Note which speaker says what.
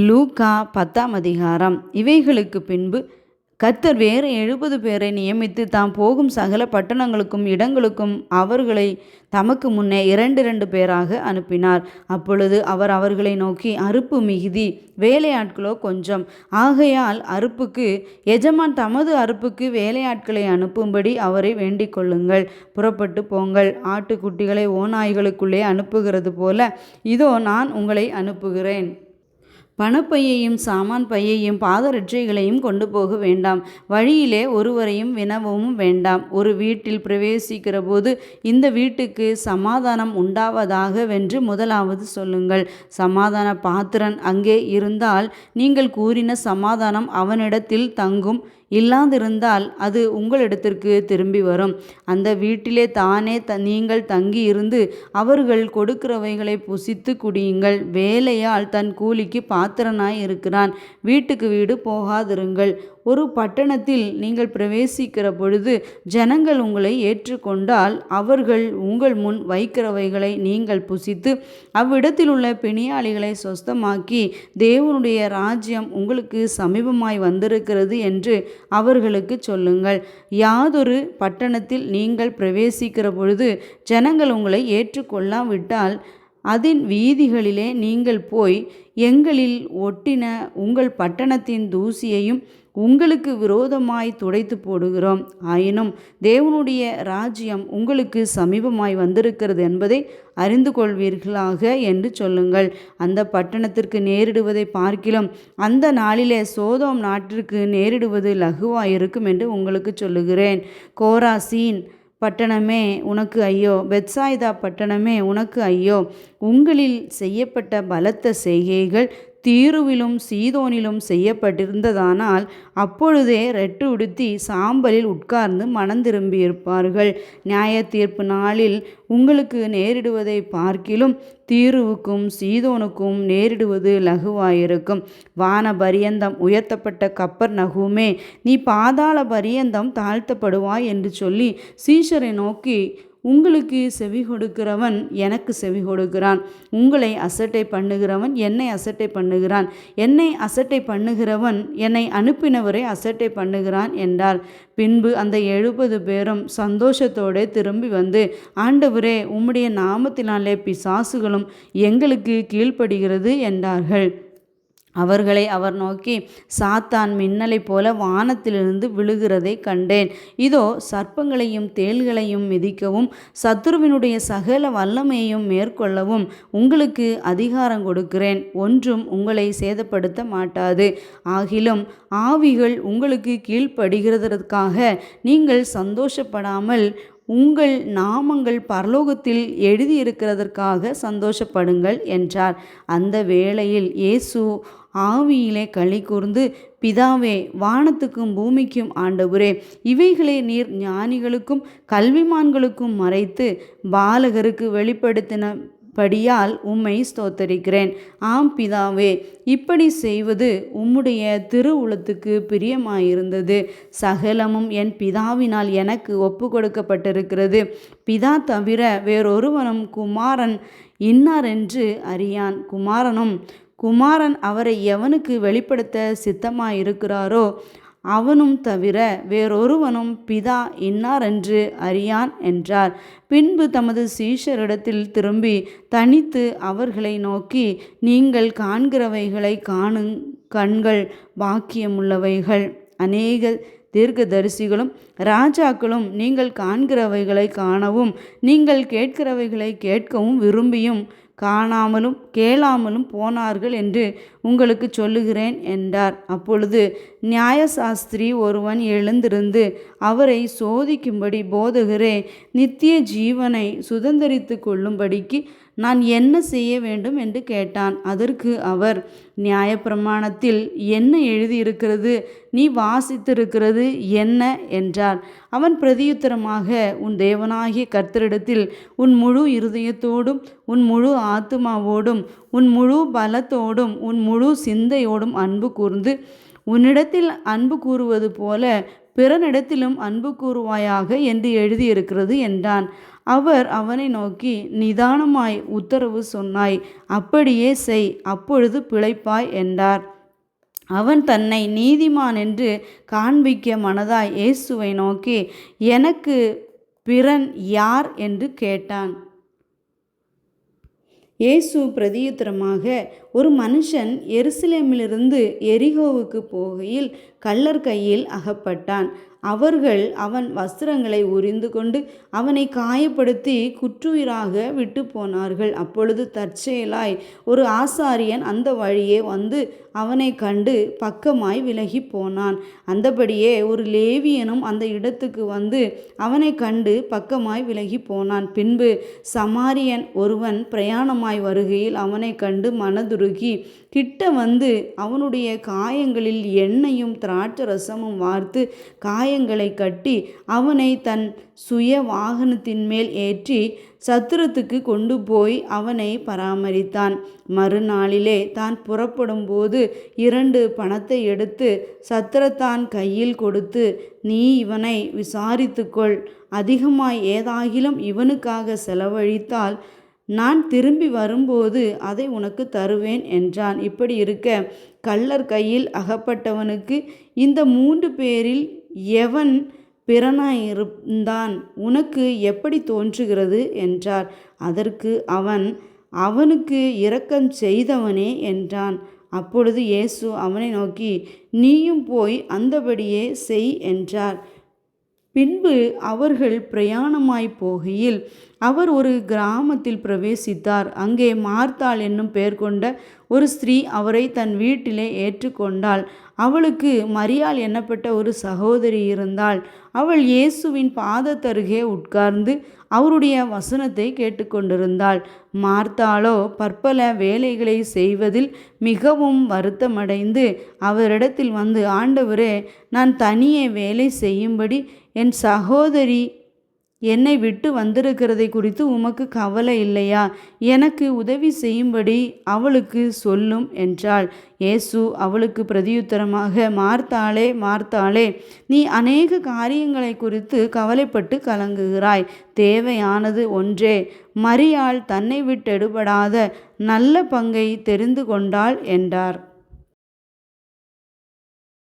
Speaker 1: லூக்கா 10ஆம் அதிகாரம். இவைகளுக்கு பின்பு கர்த்தர் வேறு 70 பேரை நியமித்து தாம் போகும் சகல பட்டணங்களுக்கும் இடங்களுக்கும் அவர்களை தமக்கு முன்னே 2 பேராக அனுப்பினார். அப்பொழுது அவர் அவர்களை நோக்கி, அறுப்பு மிகுதி, வேலையாட்களோ கொஞ்சம். ஆகையால் அறுப்புக்கு எஜமான் தமது அறுப்புக்கு வேலையாட்களை அனுப்பும்படி அவரை வேண்டிக் கொள்ளுங்கள். புறப்பட்டு போங்கள். ஆட்டுக்குட்டிகளை ஓநாய்களுக்குள்ளே அனுப்புகிறது போல இதோ நான் உங்களை அனுப்புகிறேன். பணப்பையையும் சாமான் பையையும் பாதரட்சைகளையும் கொண்டு போக வேண்டாம். வழியிலே ஒருவரையும் வினவவும் வேண்டாம். ஒரு வீட்டில் பிரவேசிக்கிற போது இந்த வீட்டுக்கு சமாதானம் உண்டாவதாகவென்று முதலாவது சொல்லுங்கள். சமாதான பாத்திரன் அங்கே இருந்தால் நீங்கள் கூறின சமாதானம் அவனிடத்தில் தங்கும். இல்லாதிருந்தால் அது உங்களிடத்திற்கு திரும்பி வரும். அந்த வீட்டிலே தானே நீங்கள் தங்கி இருந்து அவர்கள் கொடுக்கிறவைகளை புசித்து குடியுங்கள். வேலையால் தன் கூலிக்கு பாத்திரனாய் இருக்கிறான். வீட்டுக்கு வீடு போகாதிருங்கள். ஒரு பட்டணத்தில் நீங்கள் பிரவேசிக்கிற பொழுது ஜனங்கள் உங்களை ஏற்றுக்கொண்டால் அவர்கள் உங்கள் முன் வைக்கிறவைகளை நீங்கள் புசித்து அவ்விடத்தில் உள்ள பிணியாளிகளை சொஸ்தமாக்கி தேவனுடைய ராஜ்யம் உங்களுக்கு சமீபமாய் வந்திருக்கிறது என்று அவர்களுக்கு சொல்லுங்கள். யாதொரு பட்டணத்தில் நீங்கள் பிரவேசிக்கிற பொழுது ஜனங்கள் உங்களை ஏற்றுக்கொள்ளாவிட்டால் அதன் வீதிகளிலே நீங்கள் போய் எங்களில் ஒட்டின உங்கள் பட்டணத்தின் தூசியையும் உங்களுக்கு விரோதமாய் துடைத்து போடுகிறோம். ஆயினும் தேவனுடைய ராஜ்யம் உங்களுக்கு சமீபமாய் வந்திருக்கிறது என்பதை அறிந்து கொள்வீர்களாக என்று சொல்லுங்கள். அந்த பட்டணத்திற்கு நேரிடுவதை பார்க்கிலும் அந்த நாளிலே சோதோம் நாட்டிற்கு நேரிடுவது லகுவாயிருக்கும் என்று உங்களுக்கு சொல்லுகிறேன். கோராசீன் பட்டணமே உனக்கு ஐயோ! பெத்சாய்தா பட்டணமே உனக்கு ஐயோ! உங்களில் செய்யப்பட்ட பலத்த செய்கைகள் தீருவிலும் சீதோனிலும் செய்யப்பட்டிருந்ததானால் அப்பொழுதே ரெட்டு உடுத்தி சாம்பலில் உட்கார்ந்து மனந்திரும்பியிருப்பார்கள். நியாய தீர்ப்பு நாளில் உங்களுக்கு நேரிடுவதை பார்க்கிலும் தீருவுக்கும் சீதோனுக்கும் நேரிடுவது லகுவாயிருக்கும். வான பரியந்தம் உயர்த்தப்பட்ட கப்பர்நகூமே, நீ பாதாள பரியந்தம் தாழ்த்தப்படுவாய் என்று சொல்லி சீஷரை நோக்கி, உங்களுக்கு செவி கொடுக்கிறவன் எனக்கு செவி கொடுக்கிறான். உங்களை அசட்டை பண்ணுகிறவன் என்னை அசட்டை பண்ணுகிறான். என்னை அசட்டை பண்ணுகிறவன் என்னை அனுப்பினவரை அசட்டை பண்ணுகிறான் என்றார். பின்பு அந்த 70 பேரும் சந்தோஷத்தோடு திரும்பி வந்து, ஆண்டவரே, உம்முடைய நாமத்தினாலே பிசாசுகளும் எங்களுக்கு கீழ்ப்படுகிறது என்றார்கள். அவர்களை அவர் நோக்கி, சாத்தான் மின்னலை போல வானத்திலிருந்து விழுகிறதை கண்டேன். இதோ சர்ப்பங்களையும் தேள்களையும் மிதிக்கவும் சத்துருவினுடைய சகல வல்லமையையும் மேற்கொள்ளவும் உங்களுக்கு அதிகாரம் கொடுக்கிறேன். ஒன்றும் உங்களை சேதப்படுத்த மாட்டாது. ஆகிலும் ஆவிகள் உங்களுக்கு கீழ்ப்படுகிறதற்காக நீங்கள் சந்தோஷப்படாமல் உங்கள் நாமங்கள் பரலோகத்தில் எழுதியிருக்கிறதற்காக சந்தோஷப்படுங்கள் என்றார். அந்த வேளையில் இயேசு ஆவியிலே களி கூர்ந்து, பிதாவே, வானத்துக்கும் பூமிக்கும் ஆண்டவரே, இவைகளை நீர் ஞானிகளுக்கும் கல்விமான்களுக்கும் மறைத்து பாலகருக்கு வெளிப்படுத்தின படியால் உம்மை ஸ்தோத்தரிக்கிறேன். ஆம் பிதாவே, இப்படி செய்வது உம்முடைய திருவுளத்துக்கு பிரியமாயிருந்தது. சகலமும் என் பிதாவினால் எனக்கு ஒப்பு கொடுக்கப்பட்டிருக்கிறது. பிதா தவிர வேறொருவனும் குமாரன் இன்னாரென்று அறியான். குமாரன் அவரை எவனுக்கு வெளிப்படுத்த சித்தமாயிருக்கிறாரோ அவனும் தவிர வேறொருவனும் பிதா இன்னாரென்று அறியான் என்றார். பின்பு தமது சீஷரிடத்தில் திரும்பி தனித்து அவர்களை நோக்கி, நீங்கள் காண்கிறவைகளை காணும் கண்கள் பாக்கியமுள்ளவைகள். அநேக தீர்க்கதரிசிகளும் ராஜாக்களும் நீங்கள் காண்கிறவைகளை காணவும் நீங்கள் கேட்கிறவைகளை கேட்கவும் விரும்பியும் காணாமலும் கேளாமலும் போனார்கள் என்று உங்களுக்கு சொல்லுகிறேன் என்றார். அப்பொழுது நியாயசாஸ்திரி ஒருவன் எழுந்திருந்து அவரை சோதிக்கும்படி, போதகரே, நித்திய ஜீவனை சுதந்தரித்து கொள்ளும்படிக்கு நான் என்ன செய்ய வேண்டும் என்று கேட்டான். அதற்கு அவர், நியாயப்பிரமாணத்தில் என்ன எழுதியிருக்கிறது? நீ வாசித்திருக்கிறது என்ன என்றார். அவன் பிரதியுத்தரமாக, உன் தேவனாகிய கர்த்தரிடத்தில் உன் முழு இருதயத்தோடும் உன் முழு ஆத்துமாவோடும் உன் முழு பலத்தோடும் உன் முழு சிந்தையோடும் அன்பு கூர்ந்து உன்னிடத்தில் அன்பு கூறுவது போல பிறனிடத்திலும் அன்பு கூறுவாயாக என்று எழுதியிருக்கிறது என்றான். அவர் அவனை நோக்கி, நிதானமாய் உத்தரவு சொன்னாய், அப்படியே செய், அப்பொழுது பிழைப்பாய் என்றார். அவன் தன்னை நீதிமான் என்று காண்பிக்க மனதாய் இயேசுவை நோக்கி, எனக்கு பிறன் யார் என்று கேட்டான். இயேசு பிரதியுத்தரமாக, ஒரு மனுஷன் எருசலேமிலிருந்து எரிகோவுக்கு போகையில் கள்ளர் கையில் அகப்பட்டான். அவர்கள் அவன் வஸ்திரங்களை உரிந்து கொண்டு அவனை காயப்படுத்தி குற்றுயிராக விட்டு போனார்கள். அப்பொழுது தற்செயலாய் ஒரு ஆசாரியன் அந்த வழியே வந்து அவனை கண்டு பக்கமாய் விலகி போனான். அந்தபடியே ஒரு லேவியனும் அந்த இடத்துக்கு வந்து அவனை கண்டு பக்கமாய் விலகி போனான். பின்பு சமாரியன் ஒருவன் பிரயாணமாய் வருகையில் அவனை கண்டு மனதுருகி கிட்ட வந்து அவனுடைய காயங்களில் எண்ணெயும் திராட்சரசமும் வார்த்து காயங்களை கட்டி அவனை தன் சுய வாகனத்தின் மேல் ஏற்றி சத்திரத்துக்கு கொண்டு போய் அவனை பராமரித்தான். மறுநாளிலே தான் புறப்படும் போது 2 பணத்தை எடுத்து சத்திரத்தான் கையில் கொடுத்து, நீ இவனை விசாரித்துக்கொள், அதிகமாய் ஏதாகிலும் இவனுக்காக செலவழித்தால் நான் திரும்பி வரும்போது அதை உனக்கு தருவேன் என்றான். இப்படி இருக்க கள்ளர் கையில் அகப்பட்டவனுக்கு இந்த 3 பேரில் எவன் பிறனாயிருந்தான் உனக்கு எப்படி தோன்றுகிறது என்றார். அதற்கு அவன், அவனுக்கு இரக்கம் செய்தவனே என்றான். அப்பொழுது இயேசு அவனை நோக்கி, நீயும் போய் அந்தபடியே செய் என்றார். பின்பு அவர்கள் பிரயாணமாய் போகையில் அவர் ஒரு கிராமத்தில் பிரவேசித்தார். அங்கே மார்த்தாள் என்னும் பெயர் கொண்ட ஒரு ஸ்திரீ அவரை தன் வீட்டிலே ஏற்றுக்கொண்டாள். அவளுக்கு மரியாள் என்னப்பட்ட ஒரு சகோதரி இருந்தாள். அவள் இயேசுவின் பாதத்தருகே உட்கார்ந்து அவருடைய வசனத்தை கேட்டுக்கொண்டிருந்தாள். மார்த்தாளோ பற்பல வேலைகளை செய்வதில் மிகவும் வருத்தமடைந்து அவரிடத்தில் வந்து, ஆண்டவரே, நான் தனியே வேலை செய்யும்படி என் சகோதரி என்னை விட்டு வந்திருக்கிறதை குறித்து உமக்கு கவலை இல்லையா? எனக்கு உதவி செய்யும்படி அவளுக்கு சொல்லும் என்றாள். இயேசு அவளுக்கு பிரதியுத்தரமாக, மார்த்தாளே, மார்த்தாளே, நீ அநேக காரியங்களை குறித்து கவலைப்பட்டு கலங்குகிறாய். தேவையானது ஒன்றே. மரியாள் தன்னை விட்டெடுபடாத நல்ல பங்கை தெரிந்து கொண்டாள் என்றார்.